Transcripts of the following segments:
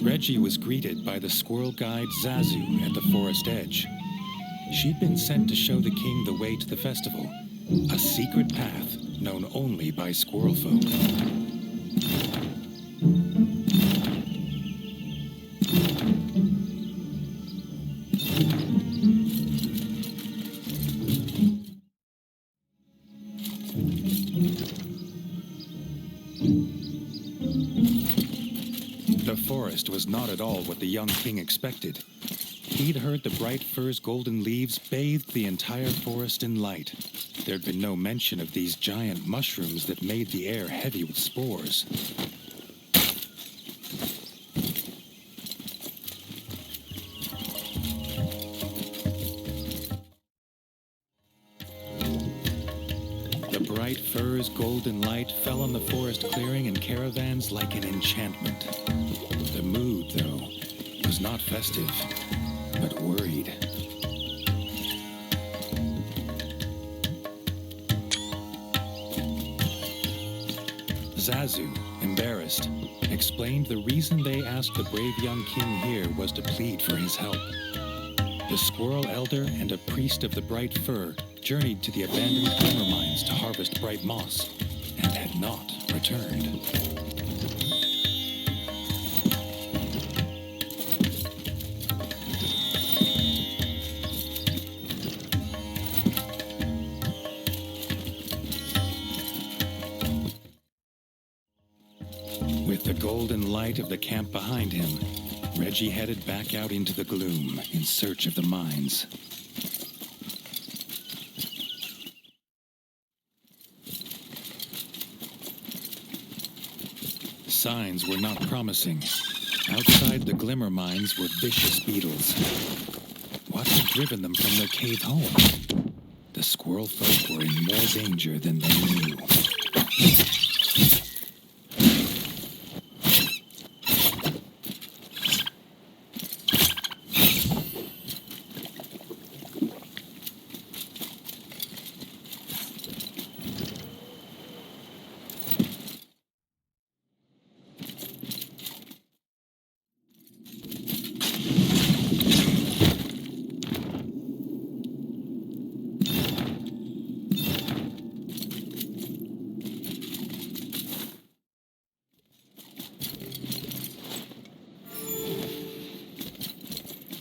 Reggie was greeted by the squirrel guide Zazu at the forest edge. She'd been sent to show the king the way to the festival, a secret path known only by squirrel folk. The forest was not at all what the young king expected. He'd heard the bright fir's golden leaves bathed the entire forest in light. There'd been no mention of these giant mushrooms that made the air heavy with spores. The bright fir's golden light fell on the forest clearing and caravans like an enchantment. The mood, though, was not festive, but worried. Zazu, embarrassed, explained the reason they asked the brave young king here was to plead for his help. The squirrel elder and a priest of the bright fir journeyed to the abandoned glimmer mines to harvest bright moss, and had not returned. With the golden light of the camp behind him, Reggie headed back out into the gloom in search of the mines. Signs were not promising. Outside the glimmer mines were vicious beetles. What had driven them from their cave home? The squirrel folk were in more danger than they knew.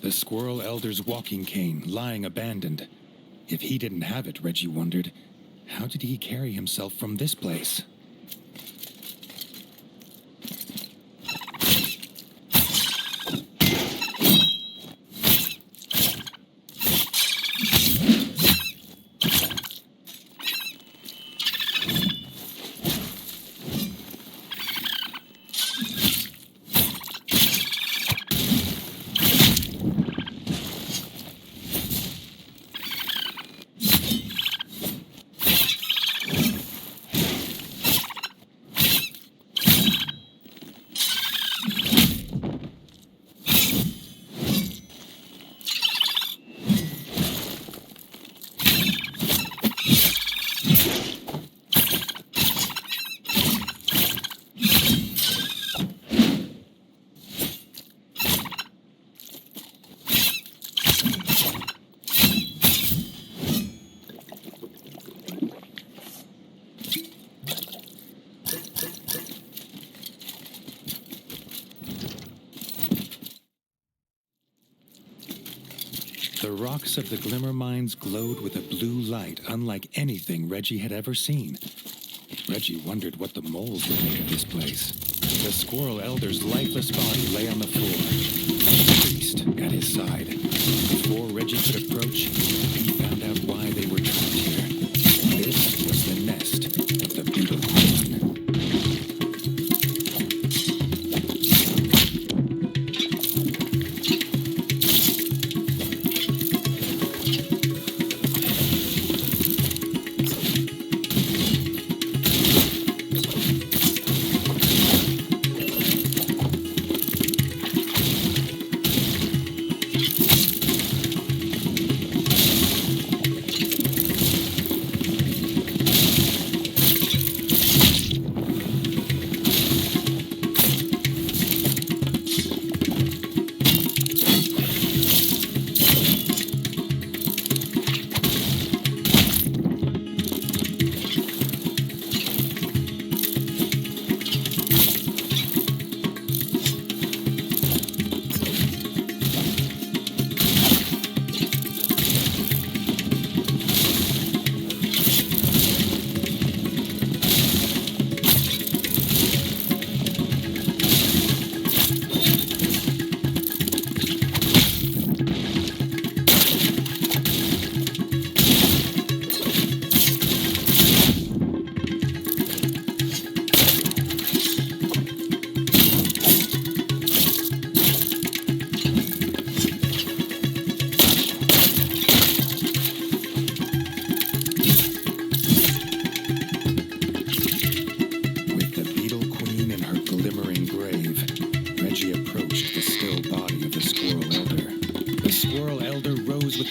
The squirrel elder's walking cane, lying abandoned. If he didn't have it, Reggie wondered, how did he carry himself from this place? The rocks of the glimmer mines glowed with a blue light unlike anything Reggie had ever seen. Reggie wondered what the moles would make of this place. The squirrel elder's lifeless body lay on the floor, the priest at his side. Before Reggie could approach, he found out why they were trapped here. This was the nest of the beetle queen.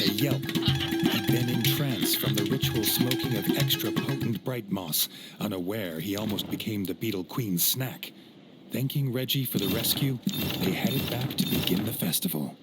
a yelp. He'd been entranced from the ritual smoking of extra potent bright moss. Unaware, he almost became the Beetle Queen's snack. Thanking Reggie for the rescue, they headed back to begin the festival.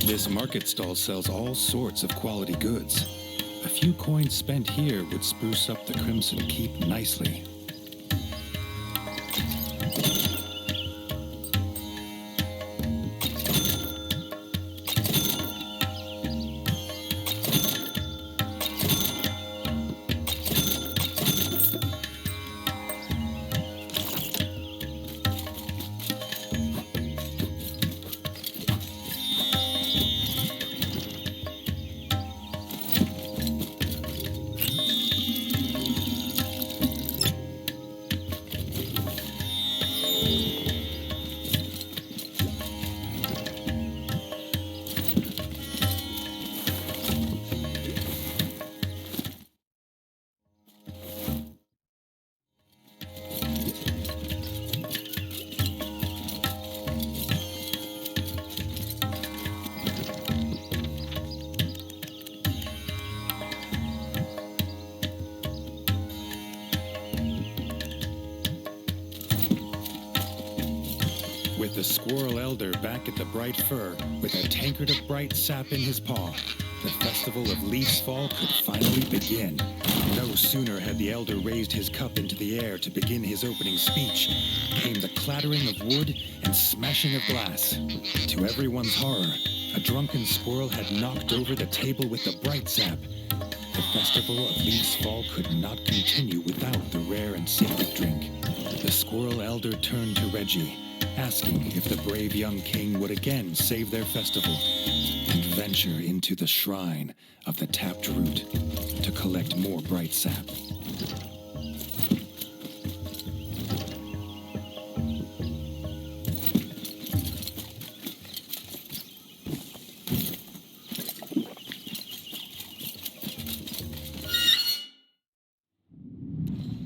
This market stall sells all sorts of quality goods. A few coins spent here would spruce up the Crimson Keep nicely. With the Squirrel Elder back at the Bright Fir, with a tankard of bright sap in his paw, the festival of Leaf's Fall could finally begin. No sooner had the Elder raised his cup into the air to begin his opening speech, came the clattering of wood and smashing of glass. To everyone's horror, a drunken squirrel had knocked over the table with the bright sap. The festival of Leaf's Fall could not continue without the rare and secret drink. The Squirrel Elder turned to Reggie, asking if the brave young king would again save their festival and venture into the shrine of the tapped root to collect more bright sap.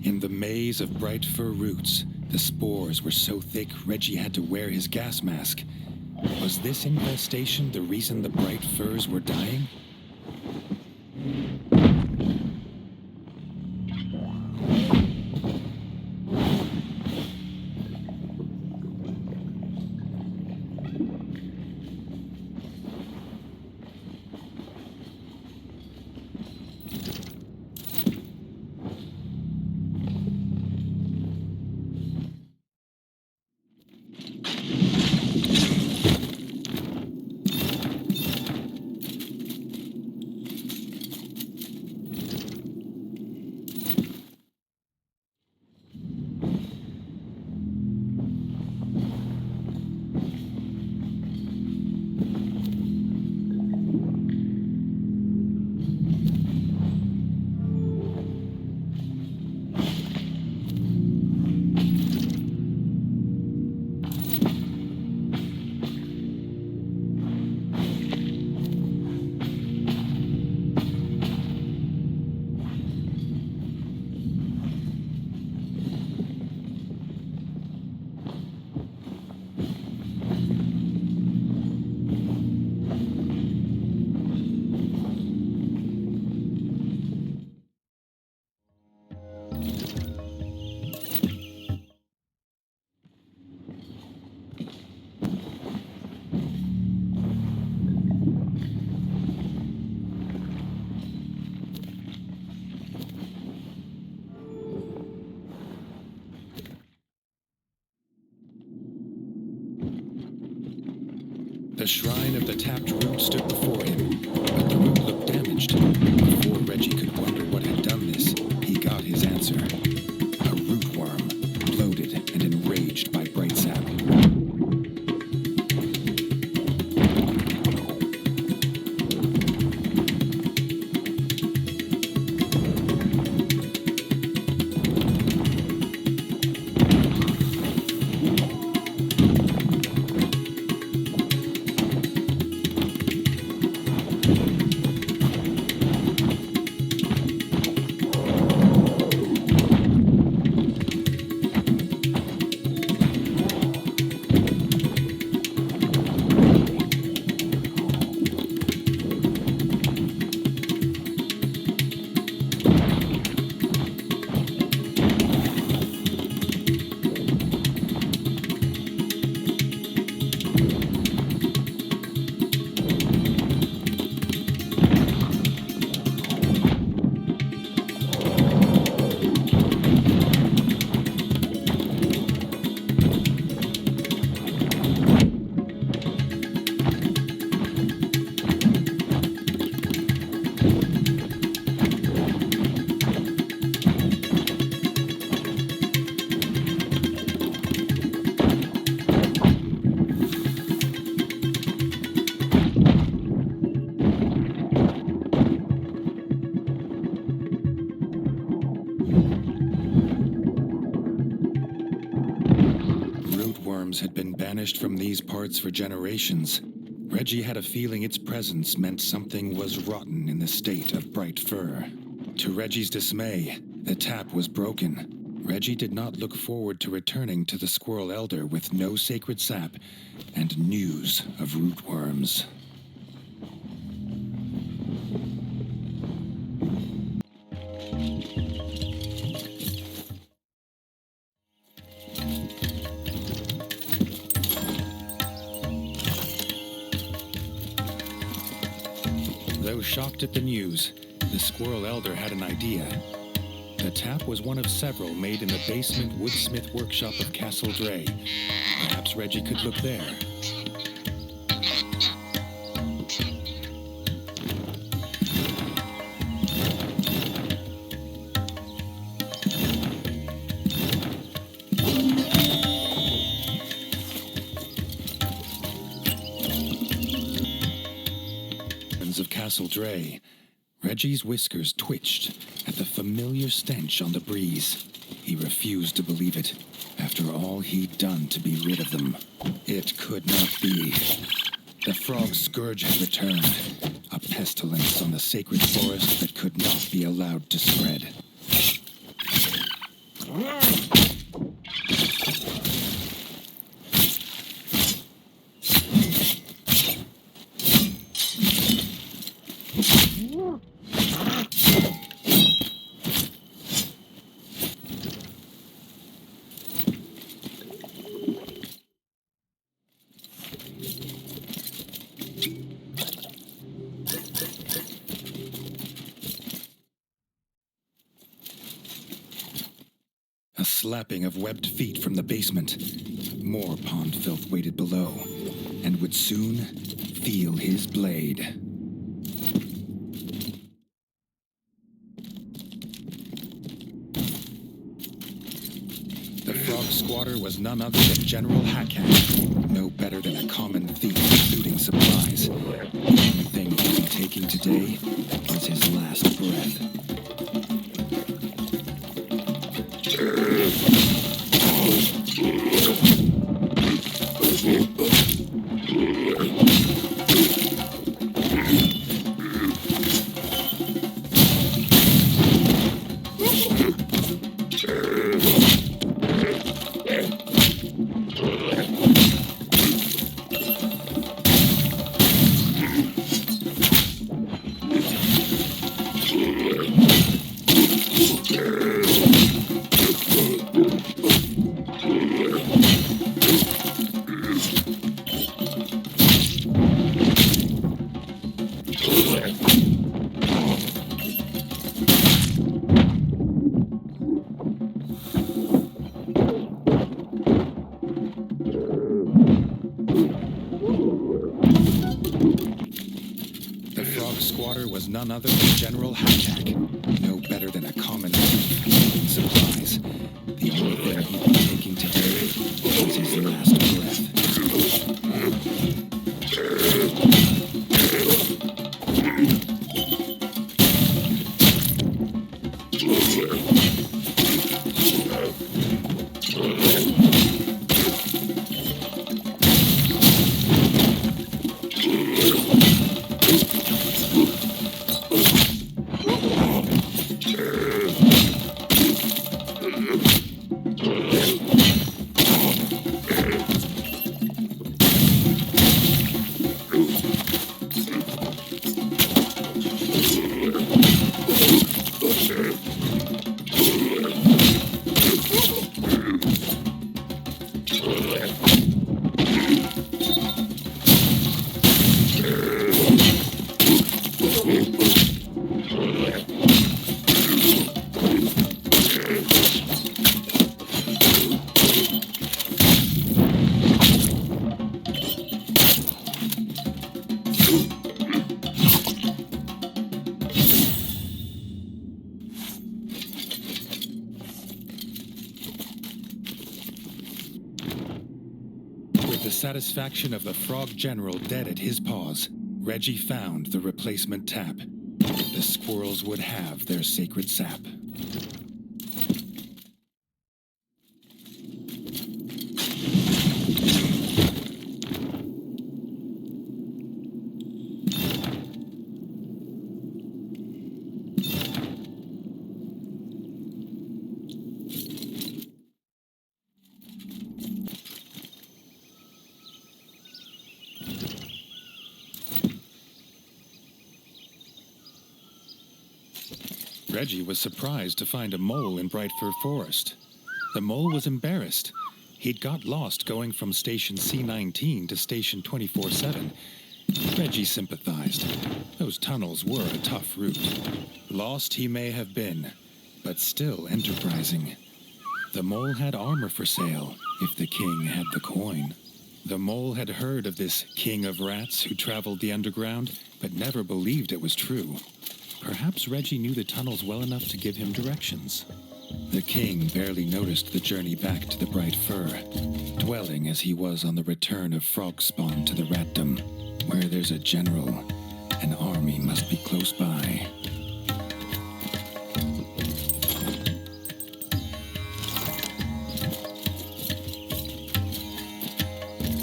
In the maze of bright fir roots, the spores were so thick Reggie had to wear his gas mask. Was this infestation the reason the bright firs were dying? The shrine of the tapped root stood before him, but the root looked damaged. Before Reggie could wonder what had done this, he got his answer. Rootworms had been banished from these parts for generations. Reggie had a feeling its presence meant something was rotten in the state of bright fur. To Reggie's dismay, the tap was broken. Reggie did not look forward to returning to the Squirrel Elder with no sacred sap and news of rootworms. Though shocked at the news, the Squirrel Elder had an idea. The tap was one of several made in the basement woodsmith workshop of Castle Dray. Perhaps Reggie could look there. Of Castle Dray, Reggie's whiskers twitched at the familiar stench on the breeze. He refused to believe it, after all he'd done to be rid of them. It could not be. The frog scourge had returned, a pestilence on the sacred forest that could not be allowed to spread. A slapping of webbed feet from the basement. More pond filth waited below, and would soon feel his blade. The frog squatter was none other than General Hackhack, no better than a common thief looting supplies. The only thing he'd be taking today was his last breath. Was none other than General Hackhack, no better than a common thief in supplies. The only thing he'd be taking today was his last breath. satisfaction of the frog general dead at his paws, Reggie found the replacement tap. The squirrels would have their sacred sap. Reggie was surprised to find a mole in Bright Fir Forest. The mole was embarrassed. He'd got lost going from Station C-19 to Station 24-7. Reggie sympathized. Those tunnels were a tough route. Lost he may have been, but still enterprising. The mole had armor for sale, if the king had the coin. The mole had heard of this king of rats who traveled the underground, but never believed it was true. Perhaps Reggie knew the tunnels well enough to give him directions. The king barely noticed the journey back to the Bright Fir, dwelling as he was on the return of frog spawn to the ratdom. Where there's a general, an army must be close by.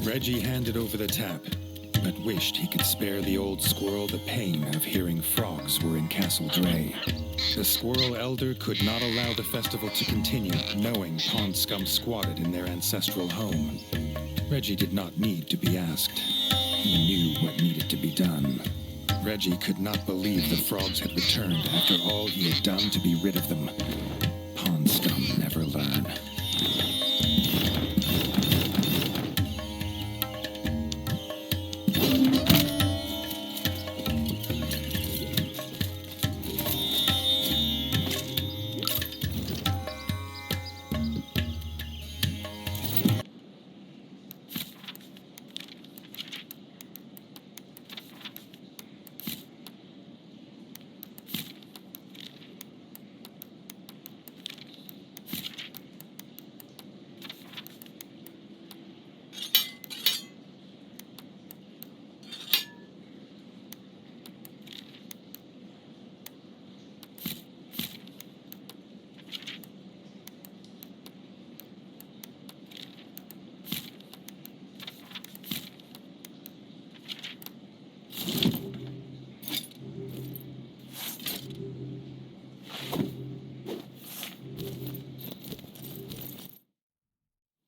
Reggie handed over the tap, but wished he could spare the old squirrel the pain of hearing frogs were in Castle Dray. The squirrel elder could not allow the festival to continue, knowing pond scum squatted in their ancestral home. Reggie did not need to be asked. He knew what needed to be done. Reggie could not believe the frogs had returned after all he had done to be rid of them. Pond scum never learn.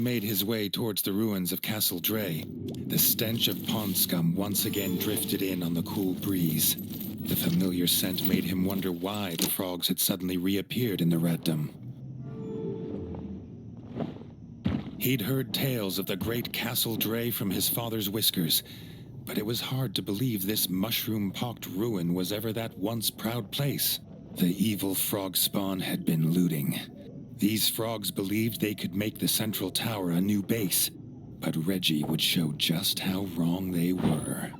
Made his way towards the ruins of Castle Dray. The stench of pond scum once again drifted in on the cool breeze. The familiar scent made him wonder why the frogs had suddenly reappeared in the ratdom. He'd heard tales of the great Castle Dray from his father's whiskers, but it was hard to believe this mushroom-pocked ruin was ever that once proud place. The evil frog spawn had been looting. These frogs believed they could make the central tower a new base, but Reggie would show just how wrong they were.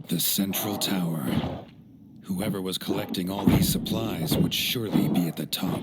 The central tower. Whoever was collecting all these supplies would surely be at the top.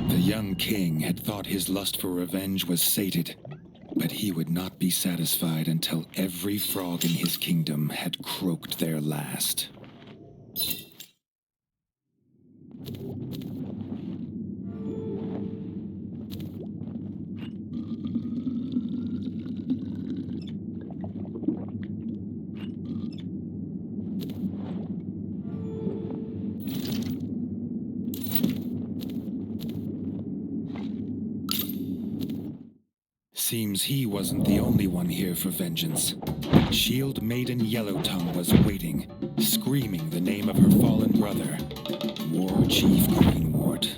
The young king had thought his lust for revenge was sated, but he would not be satisfied until every frog in his kingdom had croaked their last. Seems he wasn't the only one here for vengeance. Shield Maiden Yellowtongue was waiting, screaming the name of her fallen brother, War Chief Greenwort.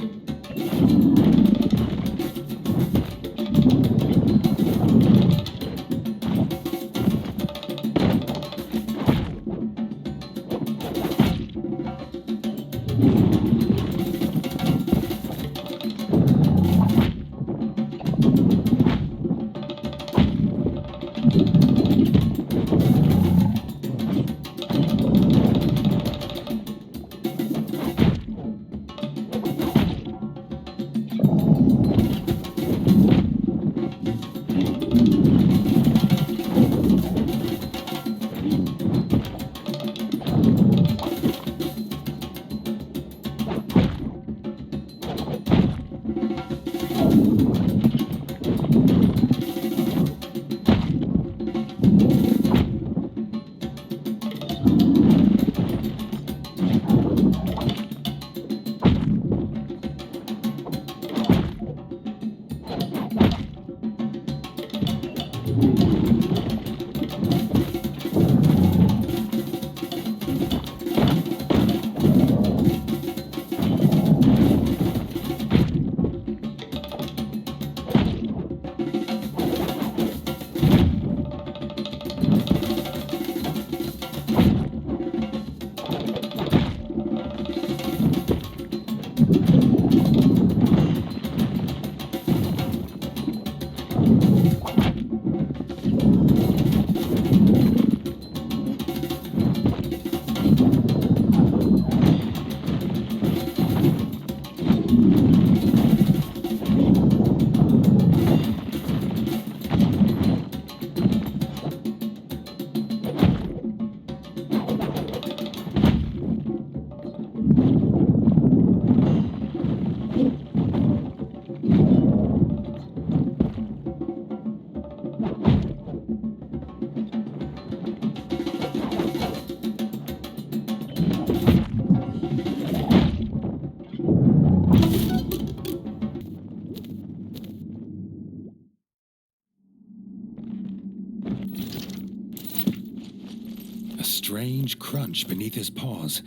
A strange crunch beneath his paws.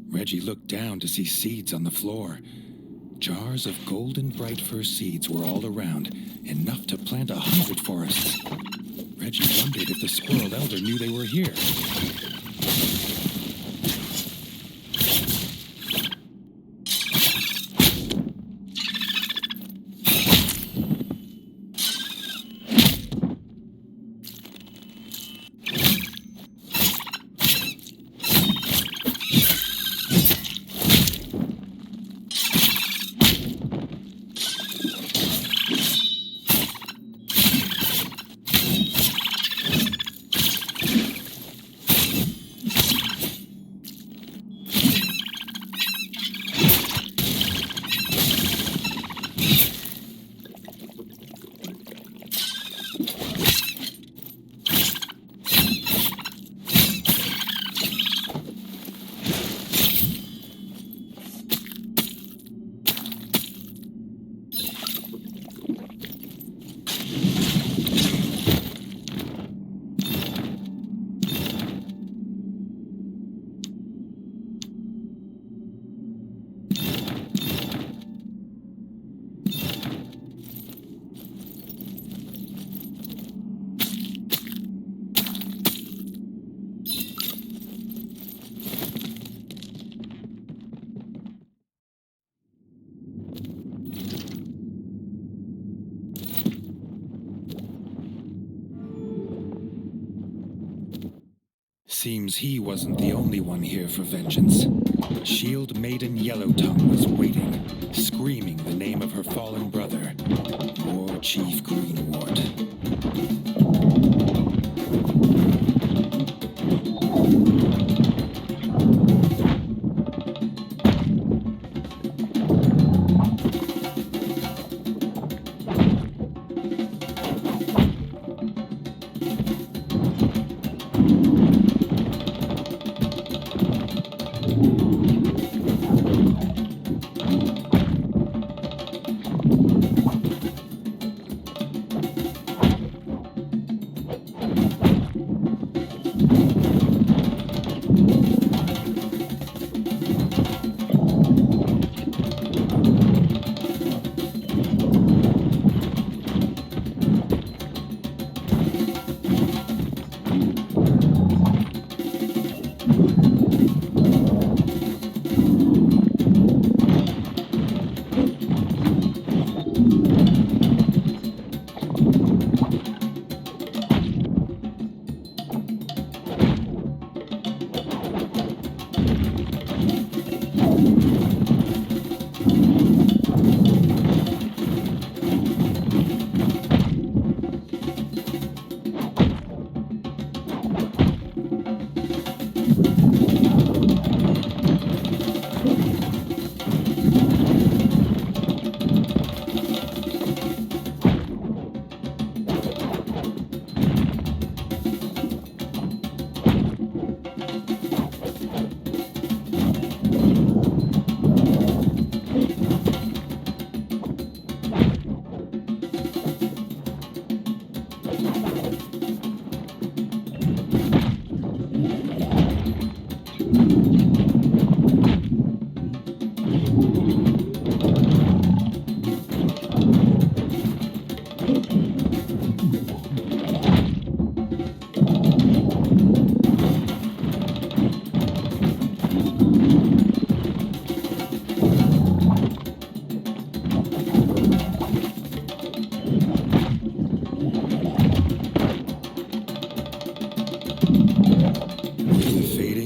Reggie looked down to see seeds on the floor. Jars of golden bright fir seeds were all around, enough to plant 100 forests. Reggie wondered if the squirrel elder knew they were here. Seems he wasn't the only one here for vengeance. Shield Maiden Yellowtongue was waiting, screaming the name of her fallen brother, War Chief Greenwort.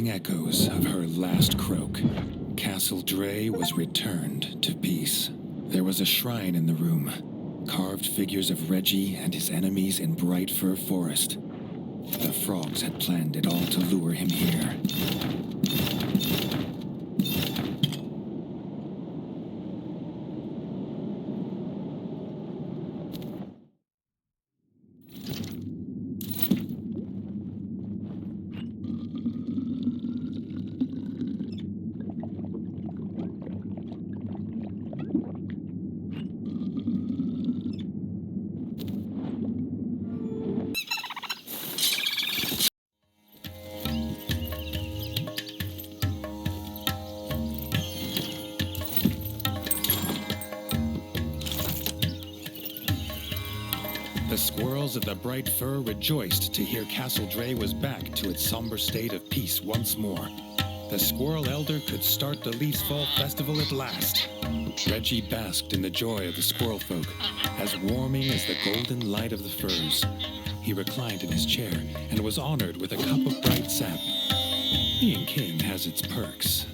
Echoes of her last croak, Castle Dre was returned to peace. There was a shrine in the room, carved figures of Reggie and his enemies in Bright Fir Forest. The frogs had planned it all to lure him here. The squirrels of the Bright Fir rejoiced to hear Castle Dre was back to its somber state of peace once more. The Squirrel Elder could start the Leaf's Fall Festival at last. Reggie basked in the joy of the squirrel folk, as warming as the golden light of the firs. He reclined in his chair and was honored with a cup of bright sap. Being king has its perks.